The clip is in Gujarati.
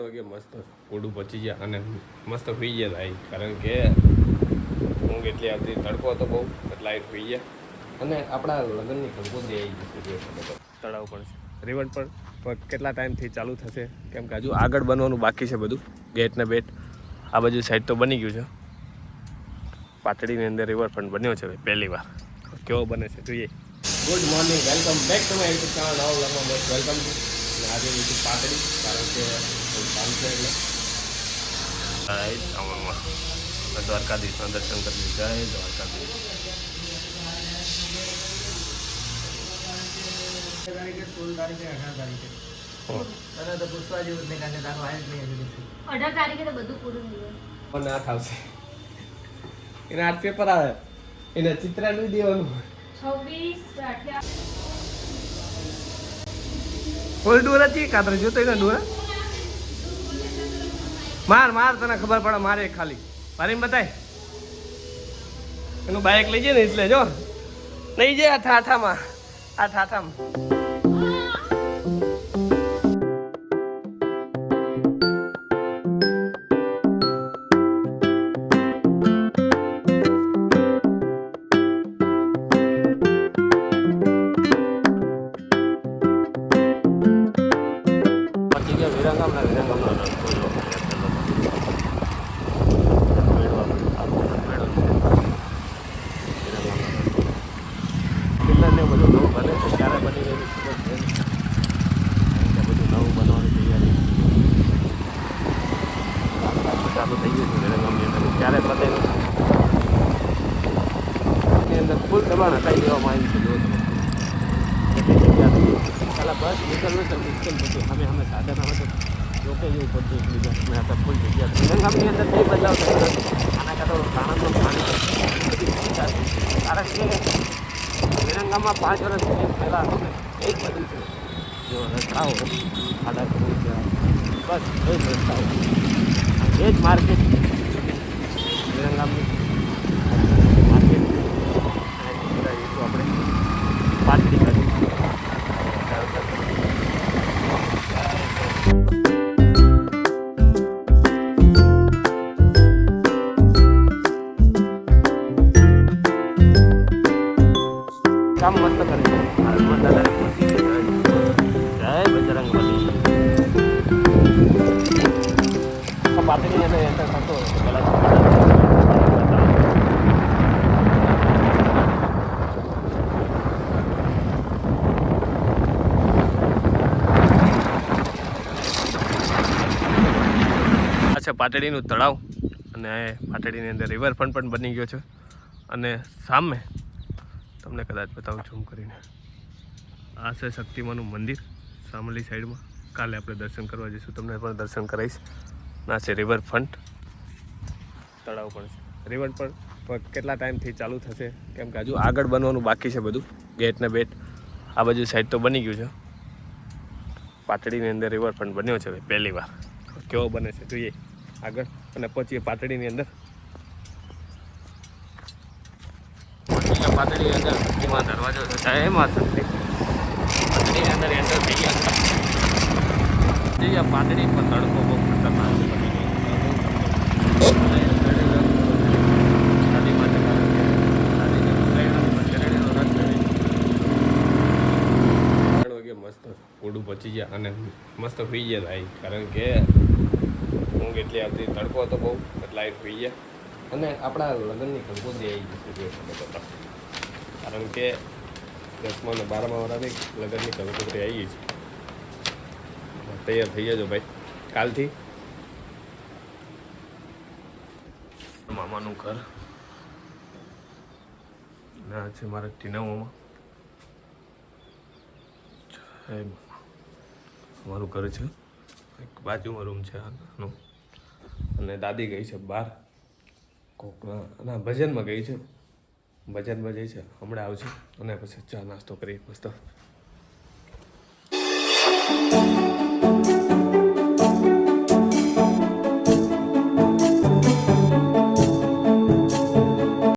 વાગે મસ્ત ઓડું પચી ગયા અને મસ્ત સુઈ ગયા ભાઈ, કારણ કે ઊંઘ એટલી આવતી, તડકો હતો બહુ એટલે લાઈટ સુઈ ગયા. અને આપણા લગ્નની કંકોત્રી આવી જશે તળાવ પણ છે, રિવર પણ કેટલા ટાઈમથી ચાલુ થશે, કેમ કે હજુ આગળ બનવાનું બાકી છે બધું. ગેટ ને બેટ આ બાજુ સાઈડ તો બની ગયું છે. પાટડીની અંદર રિવરફ્રન્ટ બન્યો છે પહેલી વાર. કેવો બને છે જોઈએ. Good morning, welcome back to my YouTube channel. નવો વ્લોગમાં મોસ્ટ વેલકમ ટુ. આજે યુટ્યુબ પાટડી, કારણ કે કામ છે એટલે દ્વારકાધીશના દર્શન કરી. જય દ્વારકાધીશ. 16 તારીખે 18 તારીખે અને તો પુષ્પા જેવું જ નહીં, કારણ કે તારું આય જ નહીં હજુ. 18 તારીખે તો બધું પૂરું થઈ ગયું. પણ ના થાવશે. એના આર્ટ પેપર આવે, એને ચિત્ર નહીં દેવાનું. 26 28 ફૂલ ડોરા ચી કાતરે જોતો એને ડોરા માર માર, તને ખબર પડે મારે ખાલી મારી બતાય. એનું બાઇક લઈ જાય ને એટલે જો લઈ જાય આ ઠાઠામાં, આ ઠાઠામાં. ફૂલ દબાણ હટાવી દેવામાં આવ્યું છે. પહેલાં બસ નીકળવું તો મુશ્કેલ થતું, અમે સાધન આવે તો રોકે જેવું પડતું એકબીજા. અમે હતા ફૂલ જગ્યા વિરંગામની અંદર કઈ બદલાવ થયો નથી. આના કરતા સાણંદનું પાણી કારણ કે વિરંગામમાં 5 વર્ષ પહેલાં એ જ બધું છે. જો રસ્તાઓ ખાડા બસ એ જ રસ્તાઓ, એ જ માર્કેટ વિરંગામની માર્કેટ. આપણે પાટડી કરી કામ મસ્ત કરે છે. જય બજરંગ બલી. પાટડી અને એન્ટર થતો પહેલાં છે પાટડીનું તળાવ, અને પાટડીની અંદર રિવરફ્રન્ટ પણ બની ગયો છે. અને સામે તમને કદાચ બતાવું ઝૂમ કરીને, આ છે શક્તિમાનું મંદિર સામેલી સાઈડમાં. કાલે આપણે દર્શન કરવા જઈશું, તમને પણ દર્શન કરાવીશ. ના છે રિવરફ્રન્ટ, તળાવ પણ છે. રિવરફ્રન્ટ કેટલા ટાઈમથી ચાલુ થશે, કેમ કે હજુ આગળ બનવાનું બાકી છે બધું. ગેટ ને બેટ આ બાજુ સાઈડ તો બની ગયું છે. પાટડીની અંદર રિવરફ્રન્ટ બન્યો છે પહેલી વાર. કેવો બને છે જોઈએ આગળ, અને પહોંચીએ પાટડીની અંદર. પાટડીની અંદર એમાં દરવાજો છે, એમાં પાટડીની અંદર એન્ટર થઈ ગયા. પાટડી પર તડકો બહુ ખતરનાક મસ્ત ઓડું પચી ગયા અને મસ્ત સુઈ ગયા ભાઈ, કારણ કે ઊંઘ એટલી આવતી, તડકો હતો બહુ એટલે લાઈટ સુઈ ગયા. અને આપણા લગ્નની કંકોત્રી આવી જશે, કારણ કે 10મા અને 12મા વાળાની લગ્નની કંકોત્રી આવી છે. તૈયાર થઈ જજો ભાઈ કાલથી. મામાનું ઘર ના છે મારા ટીનાઓમાં. અમારું ઘર છે, એક બાજુમાં રૂમ છે આનો. અને દાદી ગઈ છે બહાર કોકના ભજનમાં ગઈ છે, ભજનમાં જઈ છે, હમણાં આવશે. અને પછી ચા નાસ્તો કરી મસ્ત.